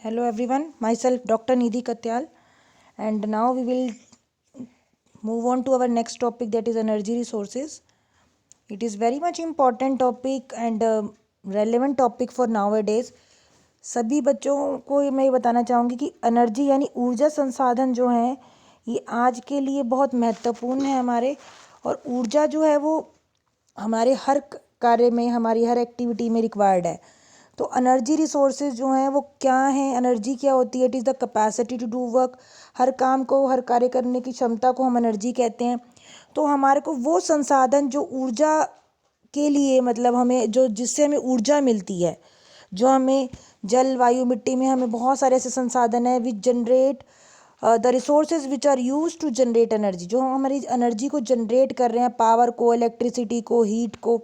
Hello everyone, myself Dr. Nidhi Katyal, and now we will move on to our next topic, that is energy resources. It is very much important topic and relevant topic for nowadays. सभी बच्चों को मैं ये बताना चाहूँगी कि energy यानी ऊर्जा संसाधन जो हैं ये आज के लिए बहुत महत्वपूर्ण है हमारे, और ऊर्जा जो है वो हमारे हर कार्य में, हमारी हर एक्टिविटी में रिक्वायर्ड है। तो एनर्जी रिसोर्सेज जो हैं वो क्या हैं, एनर्जी क्या होती है? It is the capacity to do work. हर काम को, हर कार्य करने की क्षमता को हम एनर्जी कहते हैं। तो हमारे को वो संसाधन जो ऊर्जा के लिए, मतलब हमें जो, जिससे हमें ऊर्जा मिलती है, जो हमें जल, वायु, मिट्टी में हमें बहुत सारे ऐसे संसाधन हैं which generate the resources which are use to generate energy, जो हमारी एनर्जी को जनरेट कर रहे हैं, पावर को, इलेक्ट्रिसिटी को, हीट को,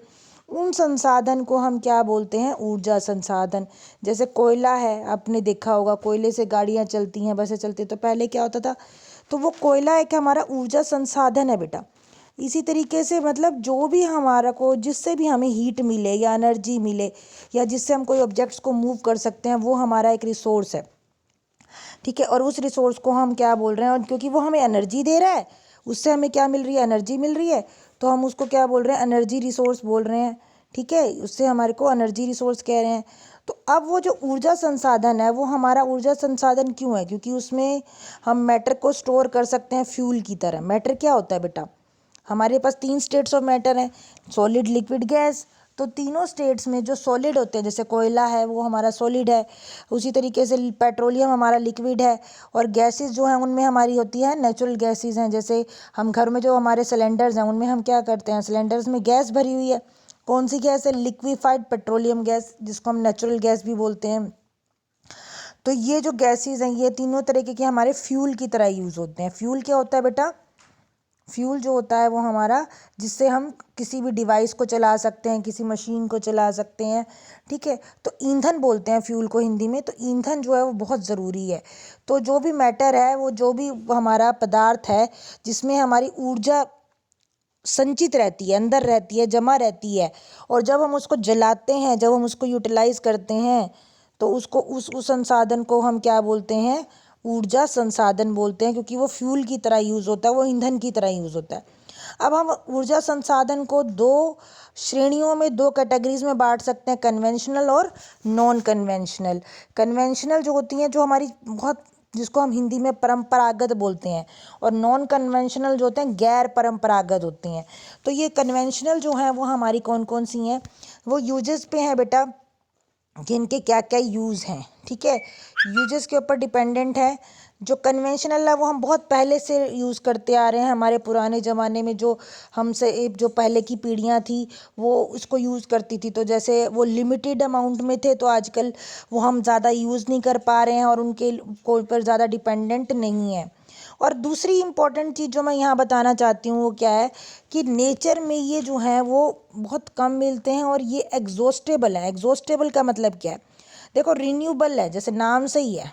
उन संसाधन को हम क्या बोलते हैं? ऊर्जा संसाधन। जैसे कोयला है, आपने देखा होगा कोयले से गाड़ियाँ चलती हैं, बसें चलती हैं। तो पहले क्या होता था? तो वो कोयला एक हमारा ऊर्जा संसाधन है बेटा। इसी तरीके से मतलब जो भी हमारा को, जिससे भी हमें हीट मिले या एनर्जी मिले या जिससे हम कोई ऑब्जेक्ट्स को मूव कर सकते हैं, वो हमारा एक रिसोर्स है, ठीक है। और उस रिसोर्स को हम क्या बोल रहे हैं? और क्योंकि वो हमें एनर्जी दे रहा है, उससे हमें क्या मिल रही है? एनर्जी मिल रही है, तो हम उसको क्या बोल रहे हैं? एनर्जी रिसोर्स बोल रहे हैं, ठीक है। उससे हमारे को एनर्जी रिसोर्स कह रहे हैं। तो अब वो जो ऊर्जा संसाधन है वो हमारा ऊर्जा संसाधन क्यों है? क्योंकि उसमें हम मैटर को स्टोर कर सकते हैं फ्यूल की तरह। मैटर क्या होता है बेटा? हमारे पास 3 स्टेट्स ऑफ मैटर हैं, सॉलिड, लिक्विड, गैस। तो तीनों स्टेट्स में जो सॉलिड होते हैं, जैसे कोयला है वो हमारा सॉलिड है, उसी तरीके से पेट्रोलियम हमारा लिक्विड है, और गैसेस जो हैं उनमें हमारी होती है नेचुरल गैसेस हैं। जैसे हम घर में जो हमारे सिलेंडर्स हैं उनमें हम क्या करते हैं? सिलेंडर्स में गैस भरी हुई है। कौन सी गैस है? लिक्विफाइड पेट्रोलियम गैस, जिसको हम नेचुरल गैस भी बोलते हैं। तो ये जो गैसेस हैं ये तीनों तरीके के हमारे फ्यूल की तरह यूज़ होते हैं। फ्यूल क्या होता है बेटा? फ्यूल जो होता है वो हमारा, जिससे हम किसी भी डिवाइस को चला सकते हैं, किसी मशीन को चला सकते हैं, ठीक है। तो ईंधन बोलते हैं फ्यूल को हिंदी में। तो ईंधन जो है वो बहुत ज़रूरी है। तो जो भी मैटर है, वो जो भी हमारा पदार्थ है जिसमें हमारी ऊर्जा संचित रहती है, अंदर रहती है, जमा रहती है, और जब हम उसको जलाते हैं, जब हम उसको यूटिलाइज़ करते हैं, तो उसको उस संसाधन को हम क्या बोलते हैं? ऊर्जा संसाधन बोलते हैं, क्योंकि वो फ्यूल की तरह यूज़ होता है, वो ईंधन की तरह यूज़ होता है। अब हम ऊर्जा संसाधन को 2 श्रेणियों में, 2 कैटेगरीज में बांट सकते हैं, कन्वेंशनल और नॉन कन्वेंशनल। कन्वेंशनल जो होती हैं, जो हमारी बहुत, जिसको हम हिंदी में परंपरागत बोलते हैं, और नॉन कन्वेंशनल जो होते हैं गैर परंपरागत होते हैं। तो ये कन्वेंशनल जो हैं वो हमारी कौन कौन सी हैं? वो यूजेस पे हैं बेटा, कि इनके क्या क्या यूज़ हैं, ठीक है। यूजेस के ऊपर डिपेंडेंट है। जो कन्वेंशनल है वो हम बहुत पहले से यूज़ करते आ रहे हैं। हमारे पुराने ज़माने में जो हमसे जो पहले की पीढ़ियाँ थी वो उसको यूज़ करती थी। तो जैसे वो लिमिटेड अमाउंट में थे, तो आजकल वो हम ज़्यादा यूज़ नहीं कर पा रहे हैं और उनके को ऊपर ज़्यादा डिपेंडेंट नहीं है। और दूसरी इम्पॉर्टेंट चीज़ जो मैं यहाँ बताना चाहती हूँ वो क्या है, कि नेचर में ये जो हैं वो बहुत कम मिलते हैं, और ये एग्जॉस्टेबल है। एग्जॉस्टेबल का मतलब क्या है? देखो, रिन्यूएबल है, जैसे नाम से ही है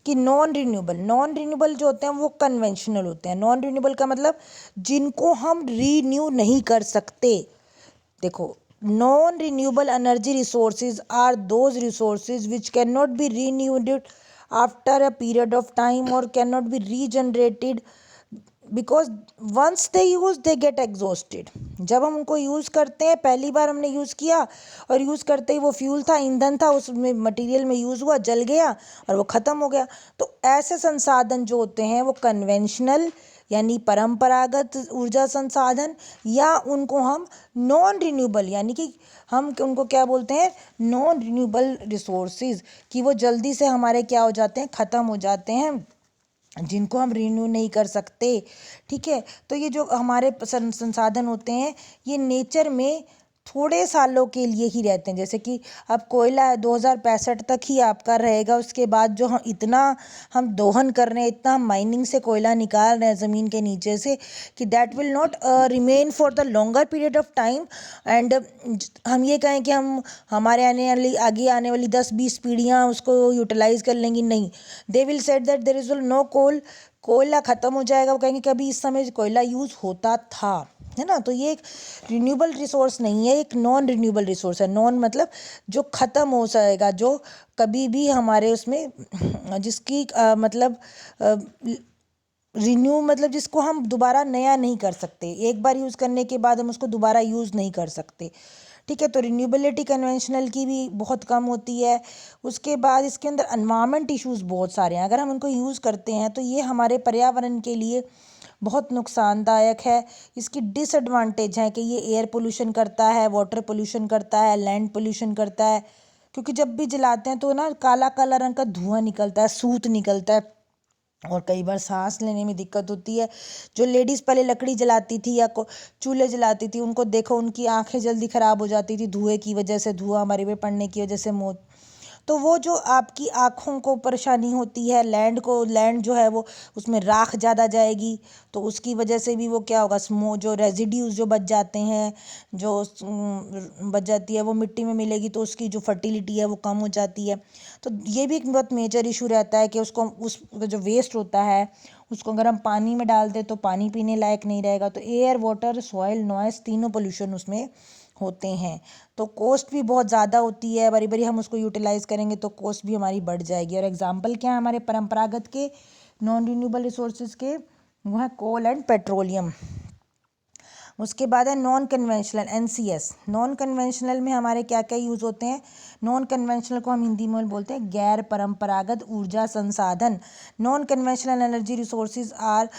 कि नॉन रिन्यूएबल। नॉन रिन्यूएबल जो होते हैं वो कन्वेंशनल होते हैं। नॉन रिन्यूएबल का मतलब जिनको हम रीन्यू नहीं कर सकते। देखो, non renewable energy resources are those resources which can not be renewed after a period of time और can not be regenerated, because once they use they get exhausted. जब हम उनको यूज़ करते हैं, पहली बार हमने यूज़ किया और यूज़ करते ही वो फ्यूल था, ईंधन था, उसमें मटेरियल में यूज़ हुआ, जल गया और वो ख़त्म हो गया। तो ऐसे संसाधन जो होते हैं वो कन्वेंशनल यानी परंपरागत ऊर्जा संसाधन, या उनको हम नॉन रिन्यूएबल यानी कि हम उनको क्या बोलते हैं? नॉन रिन्यूएबल रिसोर्सेज, कि वो जल्दी से हमारे क्या हो जाते हैं? ख़त्म हो जाते हैं, जिनको हम रिन्यू नहीं कर सकते, ठीक है। तो ये जो हमारे संसाधन होते हैं ये नेचर में थोड़े सालों के लिए ही रहते हैं। जैसे कि अब कोयला है, 2065 तक ही आपका रहेगा। उसके बाद जो हम इतना हम दोहन कर रहे हैं, इतना हम माइनिंग से कोयला निकाल रहे हैं ज़मीन के नीचे से, कि that will not remain for the longer period of time. And हम ये कहें कि हम हमारे आगे आने वाली 10-20 पीढ़ियाँ उसको यूटिलाइज़ कर लेंगी, नहीं। They will set that there is no coal, कोयला ख़त्म हो जाएगा। वो कहेंगे कभी इस समय कोयला यूज़ होता था, है ना। तो ये एक रिन्यूएबल रिसोर्स नहीं है, एक नॉन रिन्यूएबल रिसोर्स है। नॉन मतलब जो ख़त्म हो जाएगा, जो कभी भी हमारे उसमें जिसकी मतलब रिन्यू मतलब जिसको हम दोबारा नया नहीं कर सकते, एक बार यूज़ करने के बाद हम उसको दोबारा यूज़ नहीं कर सकते। ठीक है, तो रिन्यूएबिलिटी कन्वेंशनल की भी बहुत कम होती है। उसके बाद इसके अंदर एनवायरमेंट इश्यूज़ बहुत सारे हैं। अगर हम उनको यूज़ करते हैं तो ये हमारे पर्यावरण के लिए बहुत नुकसानदायक है। इसकी डिसएडवांटेज है कि ये एयर पोल्यूशन करता है, वाटर पोल्यूशन करता है, लैंड पोल्यूशन करता है। क्योंकि जब भी जलाते हैं तो ना काला काला रंग का धुआं निकलता है, सूत निकलता है, और कई बार सांस लेने में दिक्कत होती है। जो लेडीज़ पहले लकड़ी जलाती थी या चूल्हे जलाती थी, उनको देखो उनकी आंखें जल्दी ख़राब हो जाती थी धुएं की वजह से, धुआं हमारे पे पड़ने की वजह से मौत। तो वो जो आपकी आँखों को परेशानी होती है, लैंड जो है वो उसमें राख ज़्यादा जाएगी, तो उसकी वजह से भी वो क्या होगा, जो रेजिड्यूज़ जो बच जाते हैं, जो बच जाती है वो मिट्टी में मिलेगी, तो उसकी जो फर्टिलिटी है वो कम हो जाती है। तो ये भी एक बहुत मेजर इशू रहता है कि उसको उस जो वेस्ट होता है उसको अगर हम पानी में डाल दें तो पानी पीने लायक नहीं रहेगा। तो एयर, वाटर, सॉइल, नॉइस तीनों पोल्यूशन उसमें होते हैं। तो कॉस्ट भी बहुत ज़्यादा होती है, बारी बारी हम उसको यूटिलाइज़ करेंगे तो कॉस्ट भी हमारी बढ़ जाएगी। और एग्जांपल क्या है हमारे परंपरागत के नॉन रिन्यूएबल रिसोर्सेज के, वो है कोल एंड पेट्रोलियम। उसके बाद है non conventional, NCS। Non conventional में हमारे क्या क्या यूज़ होते हैं। नॉन कन्वेंशनल को हम हिंदी में बोलते हैं गैर परंपरागत ऊर्जा संसाधन। Non conventional energy resources are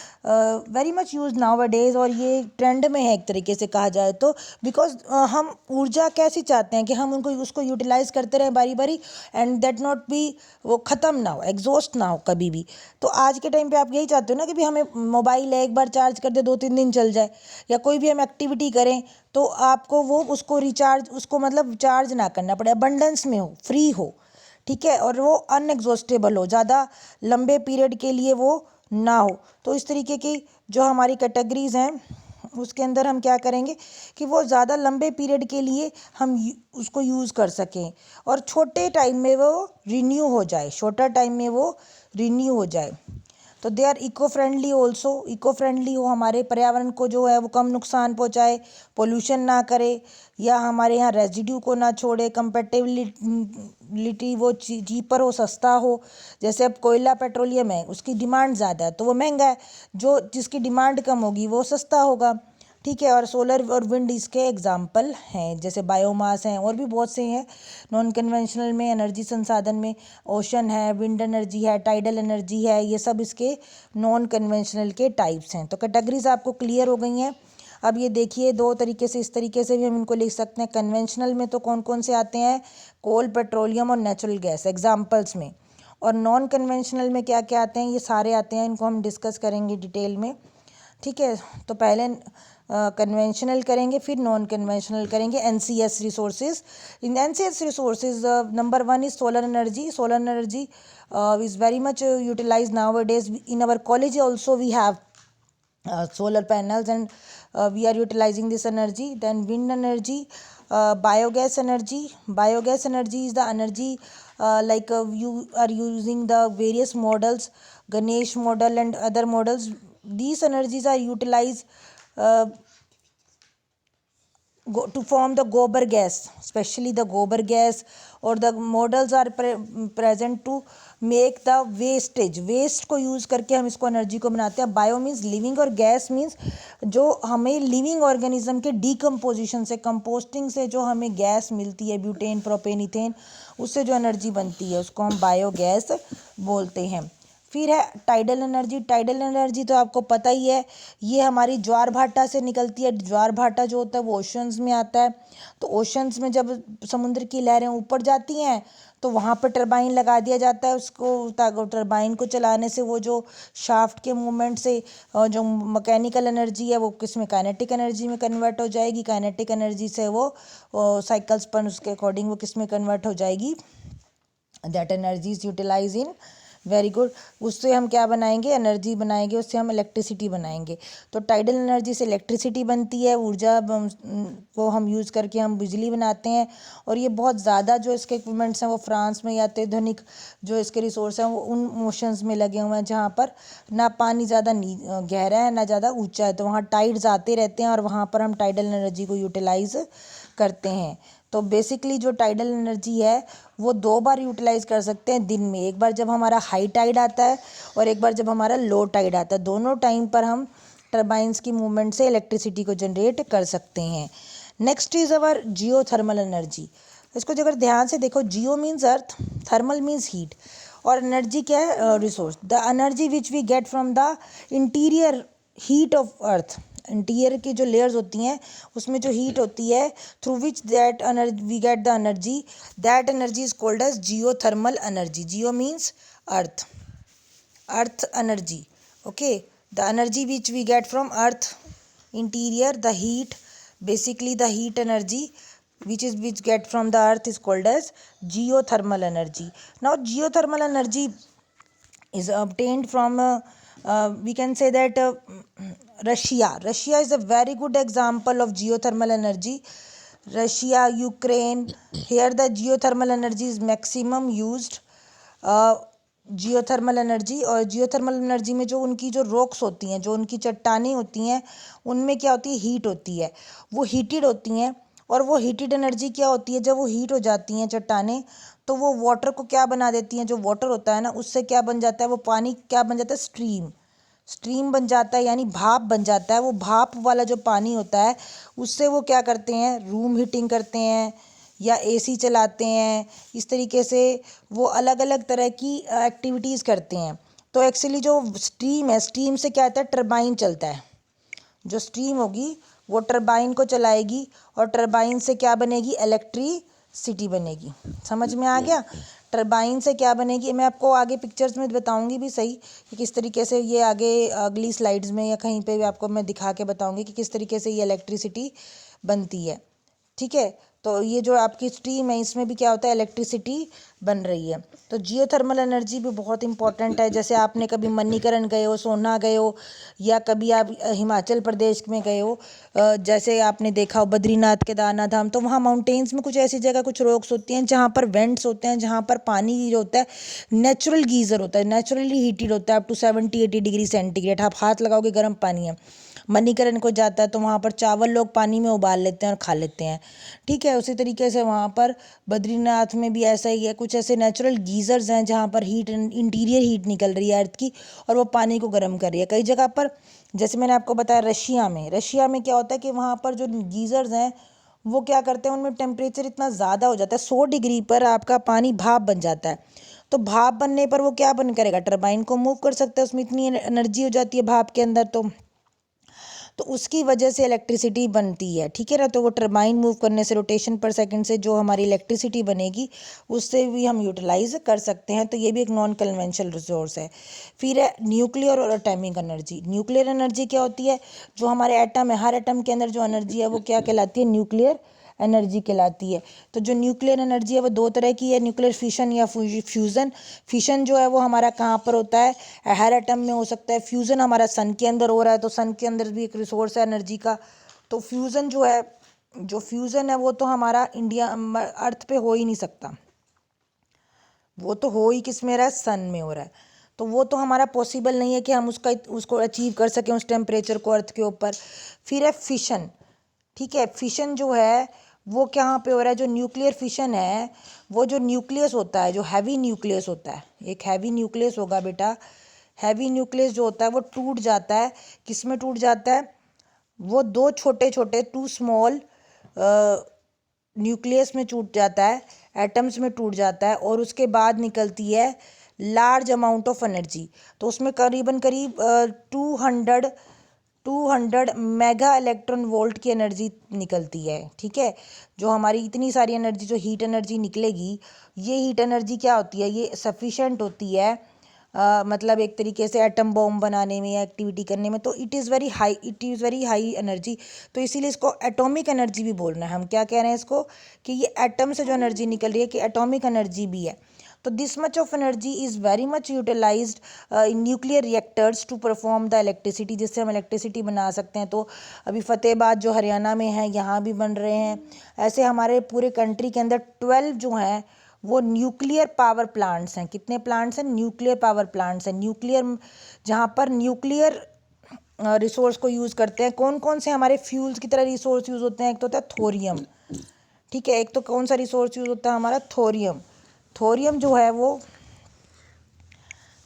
very much use nowadays, और ये ट्रेंड में है एक तरीके से कहा जाए तो। बिकॉज हम ऊर्जा कैसी चाहते हैं कि हम उनको उसको यूटिलाइज करते रहें बारी बारी, एंड दैट नॉट बी, वो ख़त्म ना हो, एग्जॉस्ट ना हो कभी भी। तो आज के टाइम पे आप यही चाहते हो ना कि भी हमें मोबाइल है एक बार चार्ज कर दे 2-3 दिन चल जाए, या कोई भी हम एक्टिविटी करें तो आपको वो उसको रिचार्ज, उसको मतलब चार्ज ना करना पड़े, अबंडेंस में हो, फ्री हो। ठीक है, और वो अनएग्जॉस्टेबल हो, ज़्यादा लंबे पीरियड के लिए वो ना हो। तो इस तरीके की जो हमारी कैटेगरीज़ हैं उसके अंदर हम क्या करेंगे कि वो ज़्यादा लंबे पीरियड के लिए हम उसको यूज़ कर सकें, और छोटे टाइम में वो रिन्यू हो जाए, शॉर्टर टाइम में वो रिन्यू हो जाए। तो they are eco friendly also, eco friendly हो, हमारे पर्यावरण को जो है वो कम नुकसान पहुंचाए, पोल्यूशन ना करे, या हमारे यहाँ रेजिड्यू को ना छोड़े, कंपेटेबिलिटी वो चीपर हो, सस्ता हो। जैसे अब कोयला पेट्रोलियम है, उसकी डिमांड ज़्यादा है तो वो महंगा है, जो जिसकी डिमांड कम होगी वो सस्ता होगा। ठीक है, और सोलर और विंड इसके एग्जाम्पल हैं, जैसे बायोमास हैं, और भी बहुत से हैं नॉन कन्वेंशनल में एनर्जी संसाधन में। ओशन है, विंड एनर्जी है, टाइडल एनर्जी है, ये सब इसके नॉन कन्वेंशनल के टाइप्स हैं। तो कैटेगरीज आपको क्लियर हो गई हैं। अब ये देखिए दो तरीके से, इस तरीके से भी हम इनको लिख सकते हैं। कन्वेंशनल में तो कौन कौन से आते हैं, कोल, पेट्रोलियम और नेचुरल गैस एग्जाम्पल्स में। और नॉन कन्वेंशनल में क्या क्या आते हैं, ये सारे आते हैं, इनको हम डिस्कस करेंगे डिटेल में। ठीक है, तो पहले कन्वेंशनल करेंगे, फिर नॉन कन्वेंशनल करेंगे। NCS resources, in NCS resources number 1 is solar energy. Solar energy is very much utilise nowadays in our college also we have solar panels, and we are utilizing this energy. Then wind energy, biogas energy. Biogas energy is the energy like you are using the various models, Ganesh model and other models. These energies are utilized to form the gobar gas, especially the gobar gas, or the models are present to make the wastage, waste को use करके हम इसको energy को बनाते हैं। Bio means living, और gas means जो हमें लिविंग ऑर्गेनिज्म के डीकम्पोजिशन से, कंपोस्टिंग से जो हमें गैस मिलती है, ब्यूटेन, प्रोपेन, इथेन, उससे जो एनर्जी बनती है उसको हम बायोगैस बोलते हैं। फिर है टाइडल एनर्जी। टाइडल एनर्जी तो आपको पता ही है, ये हमारी ज्वार भाटा से निकलती है। ज्वार भाटा जो होता है वो ओशंस में आता है। तो ओशंस में जब समुद्र की लहरें ऊपर जाती हैं तो वहाँ पर टरबाइन लगा दिया जाता है उसको, टरबाइन को चलाने से वो जो शाफ्ट के मूवमेंट से जो मैकेनिकल एनर्जी है वो किस में, काइनेटिक एनर्जी में कन्वर्ट हो जाएगी। काइनेटिक एनर्जी से वो साइकिल्स पर उसके अकॉर्डिंग वो किस में कन्वर्ट हो जाएगी, that energy is utilise in very good. उससे हम क्या बनाएंगे, एनर्जी बनाएंगे, उससे हम इलेक्ट्रिसिटी बनाएंगे। तो टाइडल एनर्जी से इलेक्ट्रिसिटी बनती है, ऊर्जा को हम यूज़ करके हम बिजली बनाते हैं। और ये बहुत ज़्यादा जो इसके इक्विपमेंट्स हैं वो फ्रांस में या अत्याधुनिक जो इसके रिसोर्स हैं वो उन मोशंस में लगे हुए हैं जहाँ पर ना पानी ज़्यादा गहरा है ना ज़्यादा ऊंचा है, तो वहाँ टाइड्स आते रहते हैं और वहाँ पर हम टाइडल एनर्जी को यूटिलाइज करते हैं। तो बेसिकली जो टाइडल एनर्जी है वो 2 बार यूटिलाइज कर सकते हैं दिन में, एक बार जब हमारा हाई टाइड आता है और एक बार जब हमारा लो टाइड आता है। दोनों टाइम पर हम टर्बाइंस की मूवमेंट से इलेक्ट्रिसिटी को जनरेट कर सकते हैं। Next is our geo thermal energy. इसको अगर ध्यान से देखो, geo means earth, thermal means heat, और एनर्जी क्या है, resource. The energy which we get from the interior heat of earth. Interior की जो लेयर्स होती हैं उसमें जो हीट होती है, through which that energy we get the energy, that energy is called as geo thermal energy. Geo means earth, earth energy, okay. The energy which we get from earth interior, the heat, basically the heat energy which get from the earth is called as geothermal energy. Now geothermal energy is obtained from we can say that Russia is a very good example of geothermal energy. Russia, Ukraine, here the geothermal energy is maximum used. Geothermal energy, और geothermal energy में जो उनकी जो rocks होती हैं, जो उनकी चट्टानें होती हैं, उनमें क्या होती है, हीट होती है, वो हीटेड होती हैं। और वो हीटेड एनर्जी क्या होती है, जब वो हीट हो जाती हैं चट्टानें तो वो वाटर को क्या बना देती हैं, जो वाटर होता है ना उससे क्या बन जाता है, वो पानी क्या बन जाता है, स्ट्रीम, स्ट्रीम बन जाता है, यानी भाप बन जाता है। वो भाप वाला जो पानी होता है उससे वो क्या करते हैं, रूम हीटिंग करते हैं या एसी चलाते हैं। इस तरीके से वो अलग अलग तरह की एक्टिविटीज़ करते हैं। तो एक्चुअली जो स्टीम है, स्टीम से क्या होता है, टरबाइन चलता है। जो स्टीम होगी वो टरबाइन को चलाएगी और टरबाइन से क्या बनेगी, इलेक्ट्रिसिटी बनेगी। समझ में आ गया। टरबाइन से क्या बनेगी, मैं आपको आगे पिक्चर्स में बताऊंगी भी सही कि किस तरीके से ये आगे अगली स्लाइड्स में या कहीं पे भी आपको मैं दिखा के बताऊंगी कि किस तरीके से ये इलेक्ट्रिसिटी बनती है। ठीक है, तो ये जो आपकी स्ट्रीम है इसमें भी क्या होता है, इलेक्ट्रिसिटी बन रही है। तो जियोथर्मल एनर्जी भी बहुत इंपॉर्टेंट है। जैसे आपने कभी मणिकरण गए हो, सोना गए हो, या कभी आप हिमाचल प्रदेश में गए हो, जैसे आपने देखा हो बद्रीनाथ, केदारनाथ धाम, तो वहाँ माउंटेन्स में कुछ ऐसी जगह कुछ रॉक्स होती हैं जहाँ पर वेंट्स होते हैं, जहाँ पर पानी जो होता है नेचुरल गीज़र होता है, नेचुरली हीटेड होता है अप टू 70-80 डिग्री सेंटीग्रेड। आप हाथ लगाओगे गर्म पानी है। मणिकरण को जाता है तो वहाँ पर चावल लोग पानी में उबाल लेते हैं और खा लेते हैं। ठीक है, उसी तरीके से वहाँ पर बद्रीनाथ में भी ऐसा ही है, कुछ ऐसे नेचुरल गीज़र्स हैं जहाँ पर हीट, इंटीरियर हीट निकल रही है अर्थ की और वो पानी को गर्म कर रही है। कई जगह पर, जैसे मैंने आपको बताया रशिया में क्या होता है कि वहाँ पर जो गीज़र्स हैं वो क्या करते हैं, उनमें टेम्परेचर इतना ज़्यादा हो जाता है, 100 डिग्री पर आपका पानी भाप बन जाता है। तो भाप बनने पर वो क्या बन करेगा, टरबाइन को मूव कर सकता है, उसमें इतनी एनर्जी हो जाती है भाप के अंदर। तो उसकी वजह से इलेक्ट्रिसिटी बनती है। ठीक है ना, तो वो टरबाइन मूव करने से, रोटेशन पर सेकंड से जो हमारी इलेक्ट्रिसिटी बनेगी उससे भी हम यूटिलाइज कर सकते हैं। तो ये भी एक नॉन कन्वेंशनल रिसोर्स है। फिर है न्यूक्लियर और एटॉमिक एनर्जी। न्यूक्लियर एनर्जी क्या होती है, जो हमारे एटम है, हर एटम के अंदर जो एनर्जी है वो क्या कहलाती है, न्यूक्लियर एनर्जी कहलाती है। तो जो न्यूक्लियर एनर्जी है वो 2 तरह की है, न्यूक्लियर फिशन या फ्यूज़न। फिशन जो है वो हमारा कहाँ पर होता है, हर एटम में हो सकता है। फ्यूज़न हमारा सन के अंदर हो रहा है, तो सन के अंदर भी एक रिसोर्स है एनर्जी का। तो फ्यूज़न जो है, जो फ्यूज़न है वो तो हमारा इंडिया अर्थ पे हो ही नहीं सकता, वो तो हो ही किस में रहा है, सन में हो रहा है। तो वो तो हमारा पॉसिबल नहीं है कि हम उसको अचीव कर सकें उस टेम्परेचर को अर्थ के ऊपर। फिर है फिशन। ठीक है, फिशन जो है वो कहाँ पे हो रहा है, जो न्यूक्लियर फिशन है वो जो न्यूक्लियस होता है, जो हैवी न्यूक्लियस होता है, एक हैवी न्यूक्लियस होगा बेटा, हैवी न्यूक्लियस जो होता है वो टूट जाता है। किस में टूट जाता है, वो 2 छोटे छोटे 2 स्मॉल न्यूक्लियस में टूट जाता है, एटम्स में टूट जाता है, और उसके बाद निकलती है लार्ज अमाउंट ऑफ एनर्जी। तो उसमें करीबन करीब 200 मेगा इलेक्ट्रॉन वोल्ट की एनर्जी निकलती है। ठीक है, जो हमारी इतनी सारी एनर्जी, जो हीट एनर्जी निकलेगी, ये हीट एनर्जी क्या होती है, ये सफिशेंट होती है, मतलब एक तरीके से एटम बॉम्ब बनाने में या एक्टिविटी करने में। तो it is very high energy. तो इसीलिए इसको एटॉमिक एनर्जी भी बोलना है। हम क्या कह रहे हैं इसको, कि ये एटम से जो एनर्जी निकल रही है कि एटॉमिक एनर्जी भी है। तो this much of energy is very much utilised in nuclear reactors to perform the electricity, जिससे हम इलेक्ट्रिसिटी बना सकते हैं। तो अभी फतेहाबाद जो हरियाणा में है यहाँ भी बन रहे हैं। ऐसे हमारे पूरे कंट्री के अंदर 12 जो हैं वो न्यूक्लियर पावर प्लांट्स हैं। कितने प्लांट्स हैं? न्यूक्लियर पावर प्लांट्स हैं। न्यूक्लियर जहाँ पर न्यूक्लियर रिसोर्स को यूज़ करते हैं। कौन कौन से हमारे फ्यूल्स की तरह रिसोर्स यूज़ होते हैं? एक तो होता है थोरियम, ठीक है। एक तो कौन सा रिसोर्स यूज़ होता है हमारा? थोरियम। थोरियम जो है वो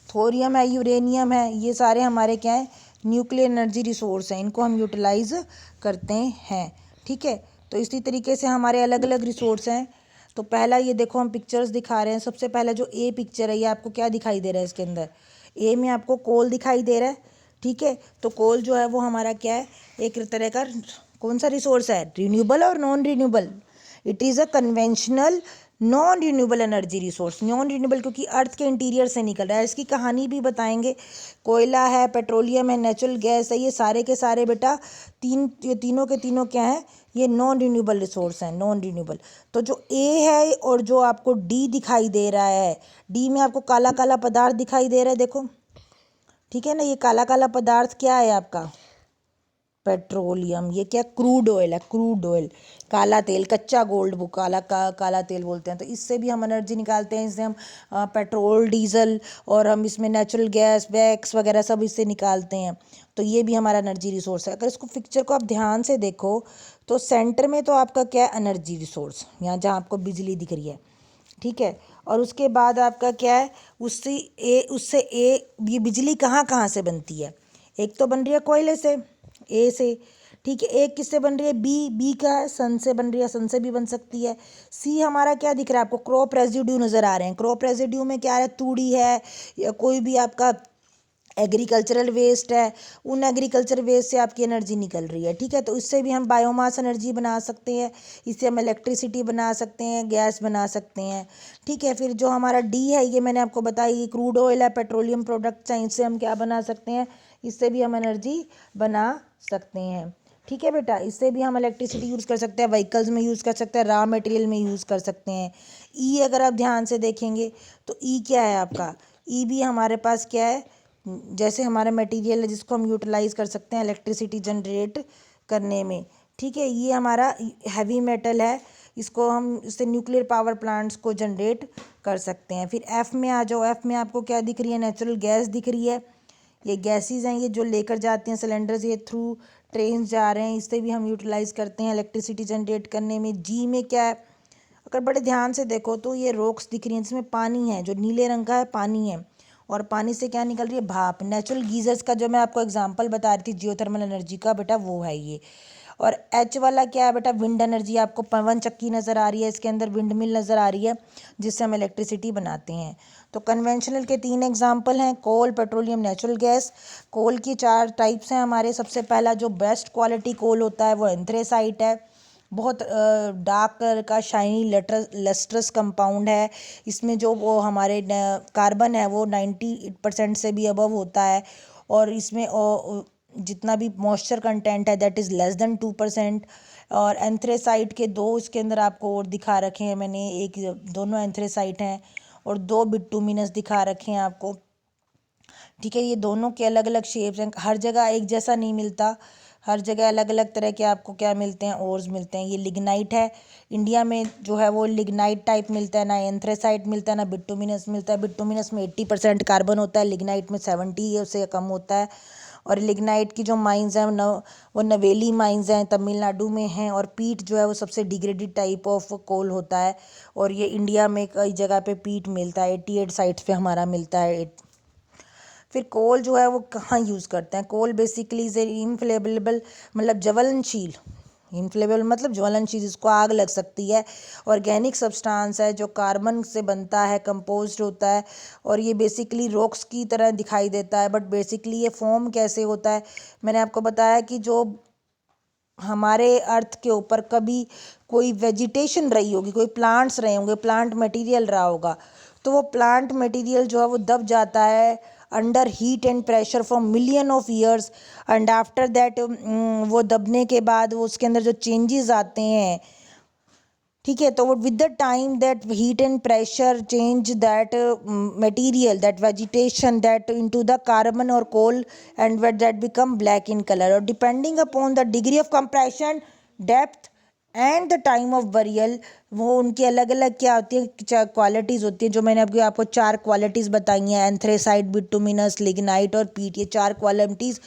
थोरियम है, यूरेनियम है, ये सारे हमारे क्या है? न्यूक्लियर एनर्जी रिसोर्स हैं। इनको हम यूटिलाइज करते हैं, ठीक है। तो इसी तरीके से हमारे अलग अलग रिसोर्स हैं। तो पहला ये देखो हम पिक्चर्स दिखा रहे हैं। सबसे पहला जो ए पिक्चर है ये आपको क्या दिखाई दे रहा है? इसके अंदर ए में आपको कोल दिखाई दे रहा है, ठीक है। तो कोल जो है वो हमारा क्या है? एक तरह का कौन सा रिसोर्स है? रिन्यूएबल और non renewable? It is a conventional non renewable energy resource. Non renewable क्योंकि अर्थ के इंटीरियर से निकल रहा है। इसकी कहानी भी बताएंगे। कोयला है, पेट्रोलियम है, नेचुरल गैस है, ये सारे के सारे बेटा ये तीनों के तीनों क्या हैं? ये नॉन रिन्यूएबल रिसोर्स हैं, नॉन रिन्यूएबल। तो जो ए है और जो आपको डी दिखाई दे रहा है, डी में आपको काला काला पदार्थ दिखाई दे रहा है, देखो, ठीक है ना। ये काला काला पदार्थ क्या है आपका? पेट्रोलियम। ये क्या? क्रूड ऑयल है, क्रूड ऑयल, काला तेल, कच्चा गोल्ड, वो काला तेल बोलते हैं। तो इससे भी हम एनर्जी निकालते हैं। इससे हम पेट्रोल, डीजल और हम इसमें नेचुरल गैस, वैक्स वगैरह सब इससे निकालते हैं। तो ये भी हमारा एनर्जी रिसोर्स है। अगर इसको पिक्चर को आप ध्यान से देखो तो सेंटर में तो आपका क्या है? एनर्जी रिसोर्स, यहाँ जहाँ आपको बिजली दिख रही है, ठीक है। और उसके बाद आपका क्या है? उससे ये बिजली कहाँ कहाँ से बनती है? एक तो बन रही है कोयले से, ए से, ठीक है। एक किससे बन रही है? बी का है, सन से बन रही है, सन से भी बन सकती है। सी हमारा क्या दिख रहा है आपको? क्रॉप रेजिड्यू नज़र आ रहे हैं। क्रॉप रेजिड्यू में क्या है? तूड़ी है या कोई भी आपका एग्रीकल्चरल वेस्ट है, उन एग्रीकल्चर वेस्ट से आपकी एनर्जी निकल रही है, ठीक है। तो इससे भी हम बायोमास एनर्जी बना सकते हैं। इससे हम इलेक्ट्रिसिटी बना सकते हैं, गैस बना सकते हैं, ठीक है। फिर जो हमारा डी है ये मैंने आपको बताई, ये क्रूड ऑयल है, पेट्रोलियम प्रोडक्ट्स हैं, इससे हम क्या बना सकते हैं? इससे भी हम एनर्जी बना सकते हैं, ठीक है बेटा। इससे भी हम इलेक्ट्रिसिटी यूज़ कर सकते हैं, व्हीकल्स में यूज़ कर सकते हैं, रॉ मटेरियल में यूज़ कर सकते हैं। ई अगर आप ध्यान से देखेंगे तो ई क्या है आपका? ई भी हमारे पास क्या है? जैसे हमारा मटेरियल है जिसको हम यूटिलाइज कर सकते हैं इलेक्ट्रिसिटी जनरेट करने में, ठीक है। ये हमारा हैवी मेटल है, इसको हम इससे न्यूक्लियर पावर प्लांट्स को जनरेट कर सकते हैं। फिर एफ़ में आ जाओ। एफ़ में आपको क्या दिख रही है? नेचुरल गैस दिख रही है। ये गैसेस हैं, ये जो लेकर जाते हैं सिलेंडर्स, ये थ्रू ट्रेन जा रहे हैं, इससे भी हम यूटिलाइज करते हैं इलेक्ट्रिसिटी जनरेट करने में। जी में क्या है? अगर बड़े ध्यान से देखो तो ये रॉक्स दिख रही हैं जिसमें पानी है, जो नीले रंग का है पानी है। और पानी से क्या निकल रही है? भाप। नेचुरल गीजर्स का जो मैं आपको एग्जांपल बता रही थी जियोथर्मल एनर्जी का, बेटा वो है ये। और एच वाला क्या है बेटा? Wind energy. आपको पवन चक्की नज़र आ रही है, इसके अंदर विंड मिल नज़र आ रही है जिससे हम इलेक्ट्रिसिटी बनाते हैं। तो कन्वेंशनल के 3 एग्जाम्पल हैं, कोल, पेट्रोलियम, नेचुरल गैस। कोल की 4 टाइप्स हैं हमारे। सबसे पहला जो बेस्ट क्वालिटी कोल होता है वो एंथ्रेसाइट है। बहुत डार्क कलर का शाइनी लस्ट्रस कंपाउंड है। इसमें जो वो हमारे कार्बन है वो 90% से भी अबव होता है। और इसमें जितना भी मॉइस्चर कंटेंट है दैट इज़ लेस देन 2%। और एंथ्रेसाइट के 2 इसके अंदर आपको और दिखा रखे हैं मैंने, एक दोनों एंथ्रेसाइट हैं और 2 बिटुमिनस दिखा रखे हैं आपको, ठीक है। ये दोनों के अलग अलग शेप्स हैं, हर जगह एक जैसा नहीं मिलता, हर जगह अलग अलग तरह के आपको क्या मिलते हैं? ओर्स मिलते हैं। ये लिग्नाइट है, इंडिया में जो है वो लिग्नाइट टाइप मिलता है, ना एंथ्रेसाइट मिलता है ना बिटुमिनस मिलता है। बिटुमिनस में 80% कार्बन होता है, लिग्नाइट में 70 से कम होता है। और लिग्नाइट की जो माइंस हैं वो नवेली माइंस हैं, तमिलनाडु में हैं। और पीट जो है वो सबसे डिग्रेडेड टाइप ऑफ कोल होता है और ये इंडिया में कई जगह पे पीट मिलता है, 88 साइट्स पे हमारा मिलता है। फिर कोल जो है वो कहाँ यूज़ करते हैं? कोल बेसिकली इज इनफ्लेमेबल, मतलब ज्वलनशील। इनफ्लेमेबल मतलब ज्वलनशील, जिसको आग लग सकती है। ऑर्गेनिक सब्सटेंस है जो कार्बन से बनता है, कंपोज्ड होता है। और ये बेसिकली रॉक्स की तरह दिखाई देता है, बट बेसिकली ये फॉर्म कैसे होता है? मैंने आपको बताया कि जो हमारे अर्थ के ऊपर कभी कोई वेजिटेशन रही होगी, कोई प्लांट्स रहे होंगे, प्लांट मटेरियल रहा होगा, तो वो प्लांट मटेरियल जो है वो दब जाता है under heat and pressure for million of years. And after that वो दबने के बाद वो उसके अंदर जो चेंजेस आते हैं ठीक है। तो with the time that heat and pressure change that material that vegetation that into the carbon और coal and wet that become black in colour, और depending upon the degree of compression, depth and the time of burial, वो उनकी अलग अलग क्या होती है, qualities होती हैं, जो मैंने आपको 4 क्वालिटीज़ बताई हैं, एंथ्रेसाइट, बिटुमिनस, लिग्नाइट और पीट। ये 4 क्वालिटीज़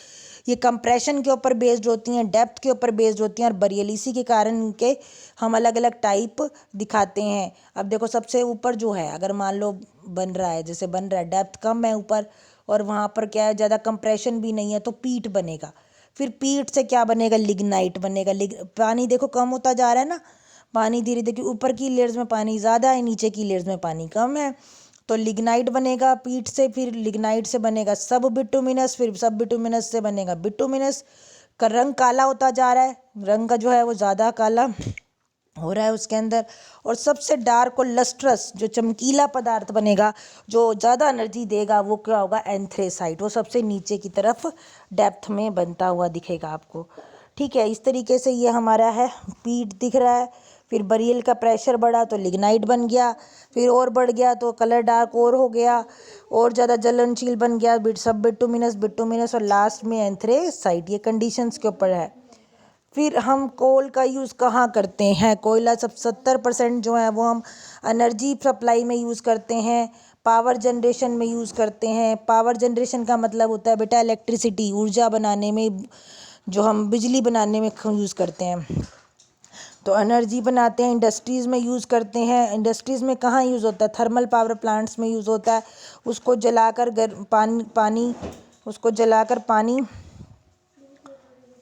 ये कंप्रेशन के ऊपर बेस्ड होती हैं, डेप्थ के ऊपर बेस्ड होती हैं और बरियल। इसी के कारण इनके हम अलग अलग टाइप दिखाते हैं। अब देखो सबसे ऊपर जो है, अगर मान लो बन रहा है, जैसे बन रहा है, डेप्थ कम है ऊपर और वहाँ पर क्या है, ज़्यादा कंप्रेशन भी नहीं है, तो पीट बनेगा। फिर पीट से क्या बनेगा, लिग्नाइट बनेगा। पानी देखो कम होता जा रहा है ना, पानी धीरे धीरे, ऊपर की लेयर्स में पानी ज़्यादा है, नीचे की लेयर्स में पानी कम है, तो लिग्नाइट बनेगा पीट से। फिर लिग्नाइट से बनेगा सब बिटुमिनस, फिर सब बिटुमिनस से बनेगा बिटुमिनस। का रंग काला होता जा रहा है, रंग का जो है वो ज़्यादा काला हो रहा है उसके अंदर। और सबसे डार्क और लस्ट्रस जो चमकीला पदार्थ बनेगा, जो ज़्यादा एनर्जी देगा, वो क्या होगा, एंथ्रेसाइट। वो सबसे नीचे की तरफ डेप्थ में बनता हुआ दिखेगा आपको। ठीक है, इस तरीके से ये हमारा है, पीट दिख रहा है। फिर बरियल का प्रेशर बढ़ा तो लिग्नाइट बन गया, फिर और बढ़ गया तो कलर डार्क और हो गया, और ज़्यादा जलनशील बन गया सब बिटुमिनस बिटुमिनस, और लास्ट में एंथ्रेसाइट। ये कंडीशंस के ऊपर है। फिर हम कोल का यूज़ कहाँ करते हैं, कोयला सब 70% जो है वो हम एनर्जी सप्लाई में यूज़ करते हैं, पावर जनरेशन में यूज़ करते हैं। पावर जनरेशन का मतलब होता है बेटा इलेक्ट्रिसिटी, ऊर्जा बनाने में, जो हम बिजली बनाने में यूज़ करते हैं। तो एनर्जी बनाते हैं, इंडस्ट्रीज़ में यूज़ करते हैं। इंडस्ट्रीज़ में कहाँ यूज़ होता है, थर्मल पावर प्लांट्स में यूज़ होता है। उसको जलाकर उसको जलाकर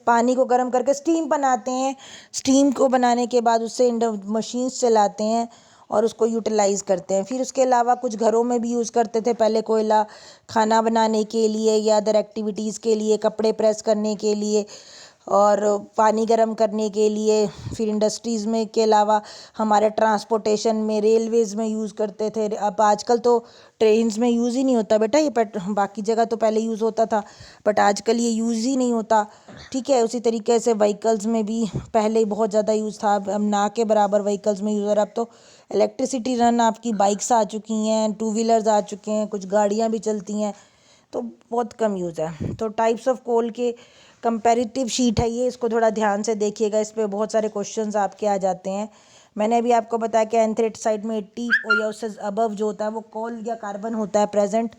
पानी को गर्म करके स्टीम बनाते हैं। स्टीम को बनाने के बाद उससे मशीन्स चलाते हैं और उसको यूटिलाइज़ करते हैं। फिर उसके अलावा कुछ घरों में भी यूज़ करते थे पहले कोयला, खाना बनाने के लिए या अदर एक्टिविटीज़ के लिए, कपड़े प्रेस करने के लिए और पानी गर्म करने के लिए। फिर इंडस्ट्रीज़ में के अलावा हमारे ट्रांसपोर्टेशन में, रेलवेज़ में यूज़ करते थे। अब आजकल तो ट्रेन्स में यूज़ ही नहीं होता बेटा ये, बाकी जगह तो पहले यूज़ होता था, बट आजकल ये यूज़ ही नहीं होता। ठीक है, उसी तरीके से व्हीकल्स में भी पहले बहुत ज़्यादा यूज़ था, अब ना के बराबर व्हीकल्स में यूज़। और अब तो इलेक्ट्रिसिटी रन आपकी बाइक्स आ चुकी हैं, टू व्हीलर्स आ चुके हैं, कुछ गाड़ियाँ भी चलती हैं, तो बहुत कम यूज़ है। तो टाइप्स ऑफ कोल के कंपैरेटिव शीट है ये, इसको थोड़ा ध्यान से देखिएगा, इस पे बहुत सारे क्वेश्चंस आपके आ जाते हैं। मैंने अभी आपको बताया कि एंथ्रेसाइट में 80 या उससे अबव जो होता है वो कोल या कार्बन होता है प्रेजेंट।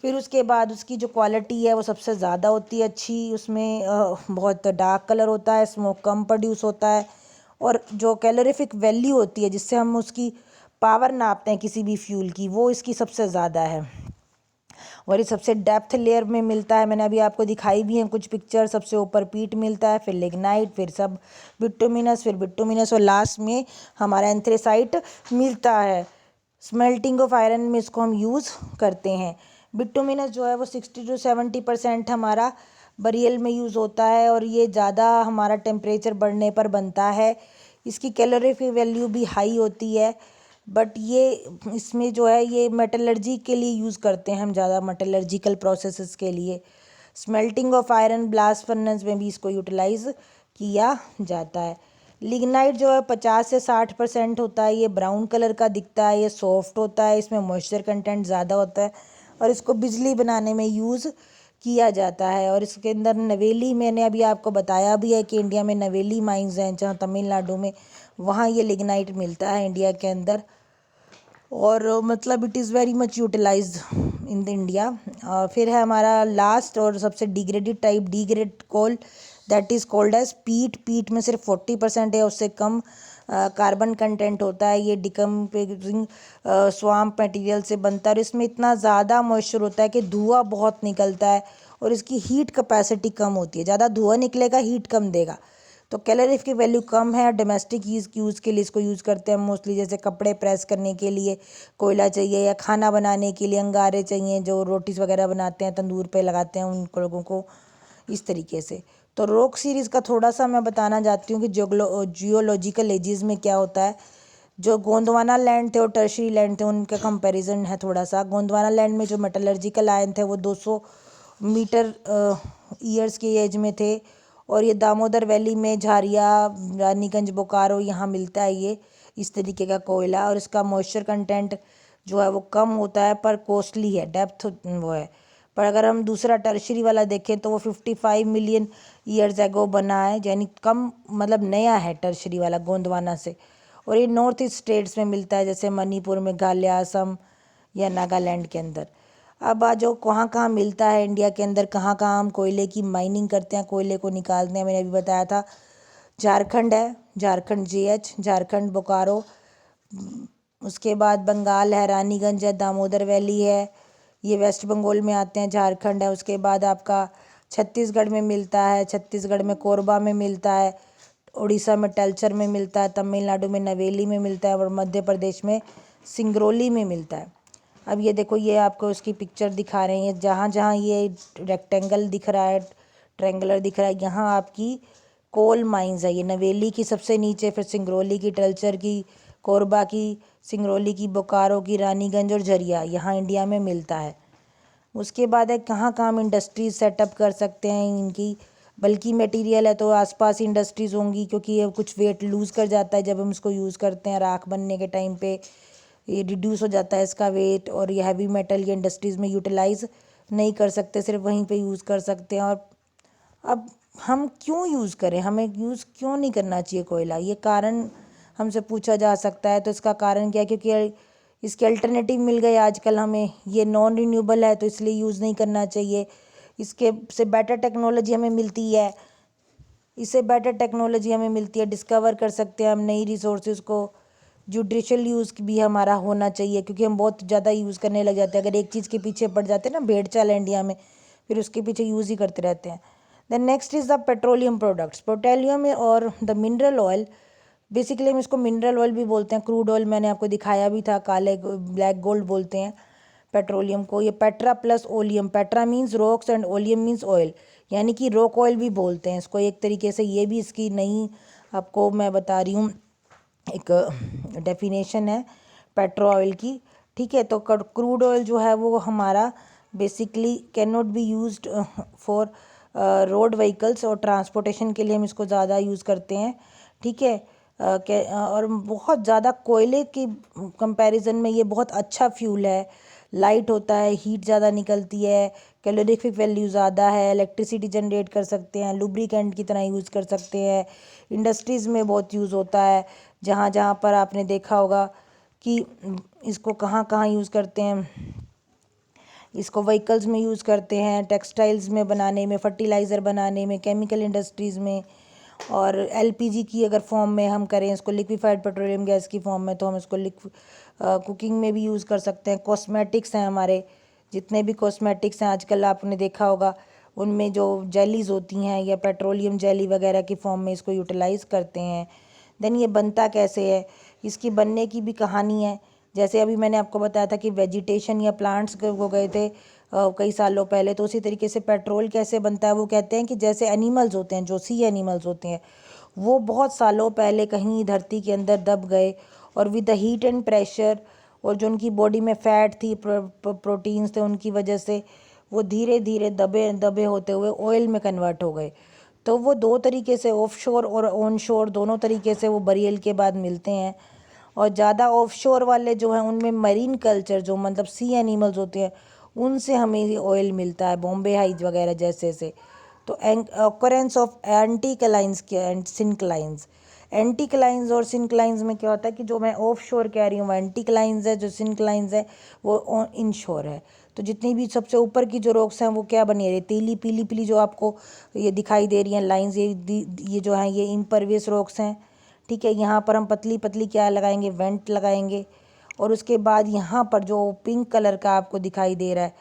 फिर उसके बाद उसकी जो क्वालिटी है वो सबसे ज़्यादा होती है अच्छी, उसमें बहुत डार्क कलर होता है, स्मोक कम प्रोड्यूस होता है, और जो कैलोरीफिक वैल्यू होती है जिससे हम उसकी पावर नापते हैं किसी भी फ्यूल की, वो इसकी सबसे ज़्यादा है। और ये सबसे डेप्थ लेयर में मिलता है, मैंने अभी आपको दिखाई भी हैं कुछ पिक्चर। सबसे ऊपर पीट मिलता है, फिर लिग्नाइट, फिर सब बिटुमिनस और लास्ट में हमारा एंथ्रेसाइट मिलता है। स्मेल्टिंग ऑफ आयरन में इसको हम यूज़ करते हैं। बिटुमिनस जो है वो 60 to 70% हमारा बरियल में यूज़ होता है, और ये ज़्यादा हमारा टेम्परेचर बढ़ने पर बनता है। इसकी कैलोरीफिक वैल्यू भी हाई होती है, बट ये इसमें जो है ये मेटलर्जी के लिए यूज़ करते हैं हम ज़्यादा, मेटलर्जिकल प्रोसेसेस के लिए। Smelting of iron blast furnace में भी इसको यूटिलाइज़ किया जाता है। लिग्नाइट जो है 50 से 60% होता है, ये ब्राउन कलर का दिखता है, ये सॉफ्ट होता है, इसमें मॉइस्चर कंटेंट ज़्यादा होता है, और इसको बिजली बनाने में यूज़ किया जाता है। और इसके अंदर नवेली, मैंने अभी आपको बताया भी है कि इंडिया में नवेली माइंस हैं, जहाँ तमिलनाडु में, वहाँ ये लिग्नाइट मिलता है इंडिया के अंदर। और मतलब it is very much utilised in the India. फिर है हमारा लास्ट और सबसे degraded type, degrade coal, that is called as peat. Peat में सिर्फ 40% है, उससे कम कार्बन कंटेंट होता है। ये डिकम्पोजिंग स्वाम्प मटेरियल से बनता है, और इसमें इतना ज़्यादा मॉइस्चर होता है कि धुआं बहुत निकलता है, और इसकी हीट कैपेसिटी कम होती है। ज़्यादा धुआं निकलेगा, हीट कम देगा, तो कैलोरीफ की वैल्यू कम है। डोमेस्टिक यूज़ के लिए इसको यूज़ करते हैं मोस्टली, जैसे कपड़े प्रेस करने के लिए कोयला चाहिए, या खाना बनाने के लिए अंगारे चाहिए, जो रोटीज़ वगैरह बनाते हैं तंदूर पे लगाते हैं उन लोगों को, इस तरीके से। तो रॉक सीरीज़ का थोड़ा सा मैं बताना चाहती हूँ कि जियोलॉजिकल एजेस में क्या होता है। जो गोंडवाना लैंड थे और टर्शियरी लैंड थे, उनका कंपैरिजन है थोड़ा सा। गोंडवाना लैंड में जो मेटलर्जिकल आयन थे वो 200 मीटर ईयर्स की एज में थे, और ये दामोदर वैली में झारिया, रानीगंज, बोकारो, यहाँ मिलता है ये। इस तरीके का कोयला, और इसका मॉइस्चर कंटेंट जो है वो कम होता है पर कॉस्टली है, डेप्थ वो है। पर अगर हम दूसरा टर्शरी वाला देखें तो वो 55 मिलियन ईयर्स एगो बना है, यानी कम मतलब नया है टर्शरी वाला गोंडवाना से। और ये नॉर्थ ईस्ट स्टेट्स में मिलता है, जैसे मणिपुर, मेघालय, असम या नागालैंड के अंदर। अब आज जो कहाँ कहाँ मिलता है इंडिया के अंदर, कहाँ कहाँ हम कोयले की माइनिंग करते हैं, कोयले को निकालते हैं, मैंने अभी बताया था। झारखंड है, झारखंड जीएच, झारखंड बोकारो, उसके बाद बंगाल है, रानीगंज है, दामोदर वैली है, ये वेस्ट बंगाल में आते हैं, झारखंड है। उसके बाद आपका छत्तीसगढ़ में मिलता है, छत्तीसगढ़ में कोरबा में मिलता है, उड़ीसा में टलचर में मिलता है, तमिलनाडु में नवेली में मिलता है, और मध्य प्रदेश में सिंगरौली में मिलता है। अब ये देखो, ये आपको उसकी पिक्चर दिखा रहे हैं, जहाँ जहाँ ये रेक्टेंगल दिख रहा है, ट्रेंगुलर दिख रहा है, यहाँ आपकी कोल माइंस है। ये नवेली की सबसे नीचे, फिर सिंगरौली की, टलचर की, कोरबा की, सिंगरौली की, बोकारो की, रानीगंज और झरिया, यहाँ इंडिया में मिलता है। उसके बाद है कहाँ कहाँ हम इंडस्ट्रीज सेटअप कर सकते हैं इनकी। बल्कि मटेरियल है तो आसपास इंडस्ट्रीज़ होंगी, क्योंकि ये कुछ वेट लूज़ कर जाता है जब हम इसको यूज़ करते हैं। राख बनने के टाइम पे ये रिड्यूस हो जाता है इसका वेट, और ये हैवी मेटल ये इंडस्ट्रीज़ में यूटिलाइज़ नहीं कर सकते, सिर्फ वहीं पे यूज़ कर सकते हैं। और अब हम क्यों यूज़ करें, हमें यूज़ क्यों नहीं करना चाहिए कोयला, ये कारण हमसे पूछा जा सकता है। तो इसका कारण क्या है, क्योंकि इसके अल्टरनेटिव मिल गए आजकल हमें, ये नॉन रिन्यूएबल है तो इसलिए यूज़ नहीं करना चाहिए। इसके से बेटर टेक्नोलॉजी हमें मिलती है, इससे बेटर टेक्नोलॉजी हमें मिलती है, डिस्कवर कर सकते हैं हम नई रिसोर्सेज को। जुडिशल यूज़ भी हमारा होना चाहिए, क्योंकि हम बहुत ज़्यादा यूज़ करने लग जाते हैं। अगर एक चीज़ के पीछे पड़ जाते हैं ना, भेड़ चाल है इंडिया में, फिर उसके पीछे यूज़ ही करते रहते हैं। Then next is the petroleum products, petroleum और द मिनरल ऑयल। बेसिकली हम इसको मिनरल ऑयल भी बोलते हैं, क्रूड ऑयल मैंने आपको दिखाया भी था, काले ब्लैक गोल्ड बोलते हैं पेट्रोलियम को। ये Petra plus oleum, Petra means rocks and oleum means oil, यानी कि रॉक ऑयल भी बोलते हैं इसको एक तरीके से। ये भी इसकी नई आपको मैं बता रही हूँ, एक डेफिनेशन है पेट्रो ऑयल की, ठीक है। तो क्रूड ऑयल जो है वो हमारा basically can not be used for road vehicles, और ट्रांसपोर्टेशन के लिए हम इसको ज़्यादा यूज़ करते हैं, ठीक है। और बहुत ज़्यादा कोयले की कंपैरिजन में ये बहुत अच्छा फ्यूल है, लाइट होता है, हीट ज़्यादा निकलती है, कैलोरीफिक वैल्यू ज़्यादा है, इलेक्ट्रिसिटी जनरेट कर सकते हैं, लुब्रिकेंट की तरह यूज़ कर सकते हैं, इंडस्ट्रीज़ में बहुत यूज़ होता है। जहाँ जहाँ पर आपने देखा होगा कि इसको कहाँ कहाँ यूज़ करते हैं, इसको व्हीकल्स में यूज़ करते हैं, टेक्सटाइल्स में बनाने में, फर्टिलाइज़र बनाने में, केमिकल इंडस्ट्रीज़ में, और एलपीजी की अगर फॉर्म में हम करें इसको, लिक्विफाइड पेट्रोलियम गैस की फॉर्म में, तो हम इसको कुकिंग में भी यूज़ कर सकते हैं। कॉस्मेटिक्स हैं हमारे, जितने भी कॉस्मेटिक्स हैं आजकल आपने देखा होगा, उनमें जो जेलीज़ होती हैं या पेट्रोलियम जेली वगैरह की फॉर्म में इसको यूटिलाइज़ करते हैं। देन ये बनता कैसे है, इसकी बनने की भी कहानी है। जैसे अभी मैंने आपको बताया था कि वेजिटेशन या प्लांट्स हो गए थे कई सालों पहले, तो उसी तरीके से पेट्रोल कैसे बनता है। वो कहते हैं कि जैसे एनिमल्स होते हैं, जो सी एनिमल्स होते हैं, वो बहुत सालों पहले कहीं धरती के अंदर दब गए, और with the heat and pressure, और जो उनकी बॉडी में फैट थी, प्रोटीन्स थे, उनकी वजह से वो धीरे धीरे दबे दबे होते हुए ऑयल में कन्वर्ट हो गए। तो वो दो तरीके से, ऑफ शोर और ऑन शोर, दोनों तरीके से वो बरियल के बाद मिलते हैं। और ज़्यादा ऑफ शोर वाले जो हैं उनमें मरीन कल्चर, जो मतलब सी एनिमल्स होते हैं, उनसे हमें ये ऑयल मिलता है, बॉम्बे हाइज वगैरह जैसे से। तो ऑकरेंस ऑफ एंटीक्लाइंस के सिंक्लाइंस, एंटीक्लाइंस और सिंक्लाइंस में क्या होता है कि जो मैं ऑफ शोर कह रही हूँ वो एंटीक्लाइंस है, जो सिंक्लाइंस है वो इन शोर है। तो जितनी भी सबसे ऊपर की जो रॉक्स हैं वो क्या बनी है, रेतीली पीली पीली जो आपको ये दिखाई दे रही हैं लाइंस, ये जो हैं ये इम्परवियस रॉक्स हैं, ठीक है। यहाँ पर हम पतली पतली क्या लगाएंगे, वेंट लगाएंगे। और उसके बाद यहाँ पर जो पिंक कलर का आपको दिखाई दे रहा है,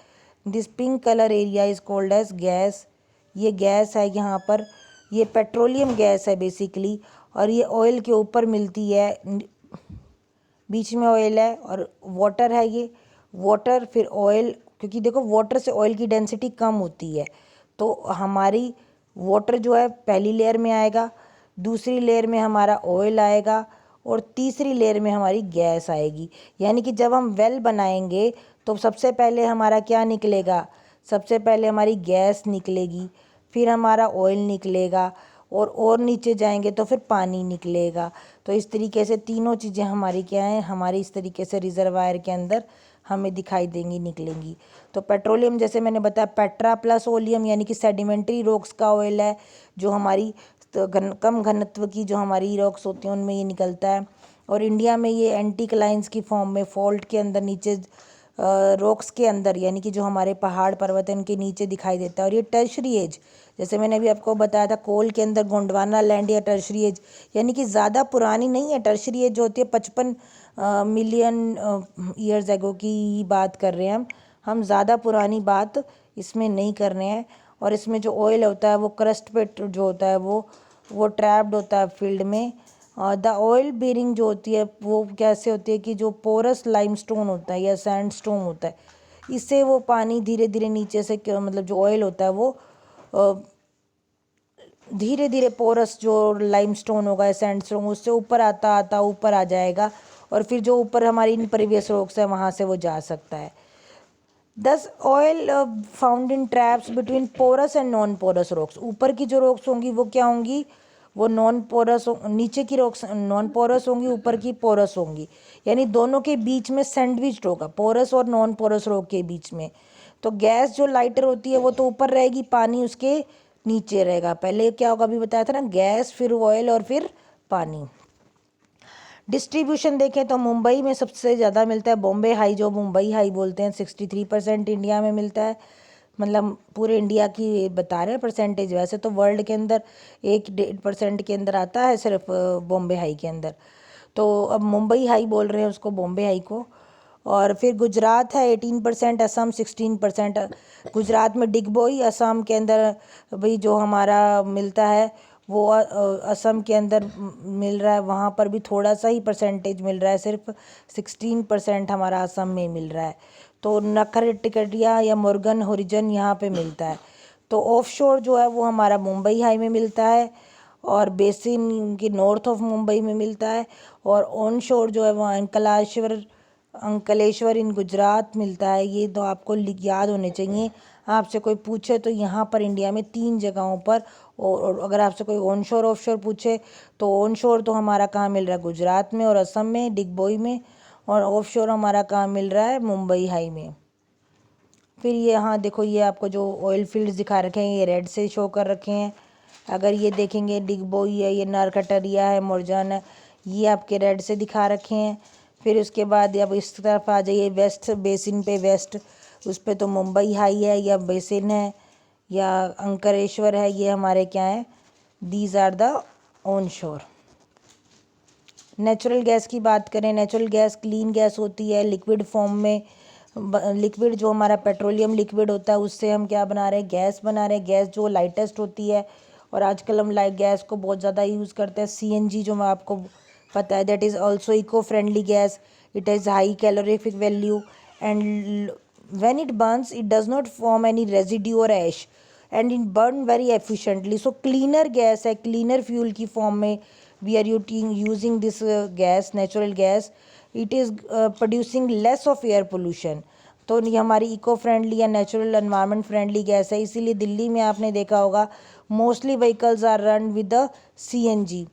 this pink colour area is called as gas. ये गैस है यहाँ पर, ये पेट्रोलियम गैस है बेसिकली, और ये ऑयल के ऊपर मिलती है, बीच में ऑयल है और वाटर है। ये वाटर फिर ऑयल, क्योंकि देखो वाटर से ऑयल की डेंसिटी कम होती है, तो हमारी वाटर जो है पहली लेयर में आएगा, दूसरी लेयर में हमारा ऑयल आएगा, और तीसरी लेयर में हमारी गैस आएगी। यानी कि जब हम वेल बनाएंगे तो सबसे पहले हमारा क्या निकलेगा, सबसे पहले हमारी गैस निकलेगी, फिर हमारा ऑयल निकलेगा, और नीचे जाएंगे तो फिर पानी निकलेगा। तो इस तरीके से तीनों चीज़ें हमारी क्या हैं, हमारी इस तरीके से रिजर्वायर के अंदर हमें दिखाई देंगी, निकलेंगी। तो पेट्रोलियम जैसे मैंने बताया पेट्रा प्लस ओलियम यानी कि सेडिमेंट्री रॉक्स का ऑयल है, जो हमारी तो कम घनत्व की जो हमारी रॉक्स होती हैं उनमें ये निकलता है। और इंडिया में ये एंटीक्लाइंस की फॉर्म में फॉल्ट के अंदर नीचे रॉक्स के अंदर यानी कि जो हमारे पहाड़ पर्वत हैं उनके नीचे दिखाई देता है। और ये टर्शरी एज, जैसे मैंने अभी आपको बताया था कोल के अंदर गोंडवाना लैंड या टर्शरी एज, यानी कि ज़्यादा पुरानी नहीं है। टर्शरी एज जो होती है 55 मिलियन ईयर्स एगो की बात कर रहे हैं हम ज़्यादा पुरानी बात इसमें नहीं कर रहे हैं। और इसमें जो ऑयल होता है वो क्रस्ट पे जो होता है वो ट्रैप्ड होता है फील्ड में। द ऑयल बेरिंग जो होती है वो कैसे होती है कि जो पोरस लाइमस्टोन होता है या सैंडस्टोन होता है, इससे वो पानी धीरे धीरे नीचे से मतलब जो ऑयल होता है वो धीरे धीरे पोरस जो लाइमस्टोन होगा या सैंडस्टोन उससे ऊपर आता आता ऊपर आ जाएगा और फिर जो ऊपर हमारी इन प्रीवियस रॉक्स है वहाँ से वो जा सकता है। Thus oil found in traps between porous and non porous rocks, ऊपर की जो रॉक्स होंगी वो क्या होंगी, वो नॉन पोरस, नीचे की रॉक्स नॉन पोरस होंगी, ऊपर की पोरस होंगी, यानी दोनों के बीच में सैंडविच होगा, पोरस और नॉन पोरस रॉक के बीच में। तो गैस जो लाइटर होती है वो तो ऊपर रहेगी, पानी उसके नीचे रहेगा। पहले क्या होगा अभी बताया था ना, गैस फिर ऑयल और फिर पानी। डिस्ट्रीब्यूशन देखें तो मुंबई में सबसे ज़्यादा मिलता है, बॉम्बे हाई जो मुंबई हाई बोलते हैं 63% इंडिया में मिलता है, मतलब पूरे इंडिया की बता रहे हैं परसेंटेज, वैसे तो वर्ल्ड के अंदर 1-1.5% के अंदर आता है सिर्फ बॉम्बे हाई के अंदर। तो अब मुंबई हाई बोल रहे हैं उसको, बॉम्बे हाई को। और फिर गुजरात है 18%, असम 16%। गुजरात में डिगबोई, असम के अंदर भाई जो हमारा मिलता है वो असम के अंदर मिल रहा है, वहाँ पर भी थोड़ा सा ही परसेंटेज मिल रहा है, सिर्फ 16% हमारा असम में मिल रहा है। तो नखर टिकटिया या मुर्गन होरिजन यहाँ पे मिलता है। तो ऑफशोर जो है वो हमारा मुंबई हाई में मिलता है और बेसिन की नॉर्थ ऑफ मुंबई में मिलता है। और ऑन शोर जो है वो अंकलेश्वर इन गुजरात मिलता है। ये तो आपको याद होने चाहिए। आपसे कोई पूछे तो यहाँ पर इंडिया में 3 जगहों पर, और अगर आपसे कोई ऑन शोर ऑफ शोर पूछे तो ऑन शोर तो हमारा कहाँ मिल रहा है, गुजरात में और असम में डिगबोई में, और ऑफ शोर हमारा कहाँ मिल रहा है, मुंबई हाई में। फिर ये यहाँ देखो, ये आपको जो ऑयल फील्ड्स दिखा रखे हैं ये रेड से शो कर रखे हैं। अगर ये देखेंगे डिगबोई है, ये नरकटरिया है, मुरजान है, ये आपके रेड से दिखा रखे हैं। फिर उसके बाद अब इस तरफ आ जाइए वेस्ट बेसिन पे, वेस्ट उस पे तो मुंबई हाई है या बेसिन है या अंकलेश्वर है, ये हमारे क्या है, these are the on shore. Natural gas की बात करें, नेचुरल गैस क्लीन गैस होती है लिक्विड फॉर्म में। लिक्विड जो हमारा पेट्रोलियम लिक्विड होता है उससे हम क्या बना रहे हैं, गैस बना रहे हैं। गैस जो लाइटेस्ट होती है और आजकल हम लाइट गैस को बहुत ज़्यादा यूज़ करते हैं। सीएनजी जो मैं आपको पता है that is also eco friendly gas, it has high calorific value and when it burns it does not form any residue or ash and it burn very efficiently. So cleaner gas है, cleaner fuel की form में we are using this gas, natural gas. It is producing less of air pollution. तो ये हमारी eco friendly या natural environment friendly gas है। इसीलिए दिल्ली में आपने देखा होगा mostly vehicles are run with the CNG.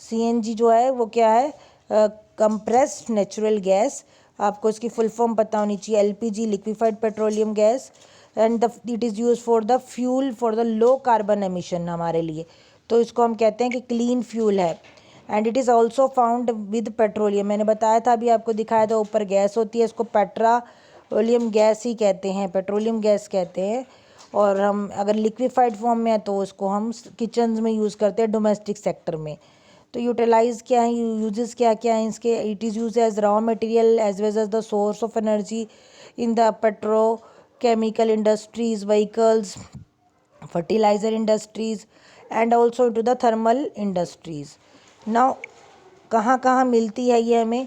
CNG जो है वो क्या है, कंप्रेस्ड नेचुरल गैस। आपको इसकी फुल फॉर्म पता होनी चाहिए, LPG liquefied petroleum gas, and it is use for the fuel for the low carbon emission हमारे लिए। तो इसको हम कहते हैं कि क्लीन फ्यूल है। And it is also found with petroleum, मैंने बताया था अभी आपको दिखाया था, ऊपर गैस होती है, इसको पेट्रोलियम गैस ही कहते हैं, पेट्रोलियम गैस कहते हैं। और हम अगर लिक्विफाइड फॉर्म में है तो उसको हम किचन में यूज़ करते हैं, डोमेस्टिक सेक्टर में। तो यूटिलाइज क्या है, यूजेस क्या क्या है इसके, it is use as raw material as well as the source of energy in the petrochemical industries, vehicles, fertiliser industries and also to the thermal industries. Now कहाँ कहाँ मिलती है ये हमें,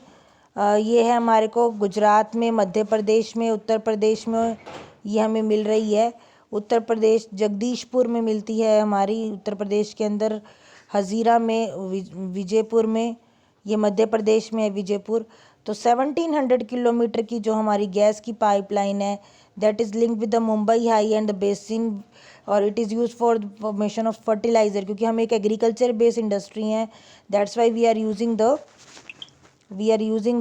ये है हमारे को गुजरात में, मध्य प्रदेश में, उत्तर प्रदेश में ये हमें मिल रही है। उत्तर प्रदेश जगदीशपुर में मिलती है हमारी, उत्तर प्रदेश के अंदर हज़ीरा में, विजयपुर में, ये मध्य प्रदेश में है विजयपुर। तो 1700 किलोमीटर की जो हमारी गैस की पाइपलाइन है, that is link with the Mumbai high and the basin, और it is use for formation of fertilizer, क्योंकि हम एक एग्रीकल्चर बेस्ड इंडस्ट्री हैं, that's why we are using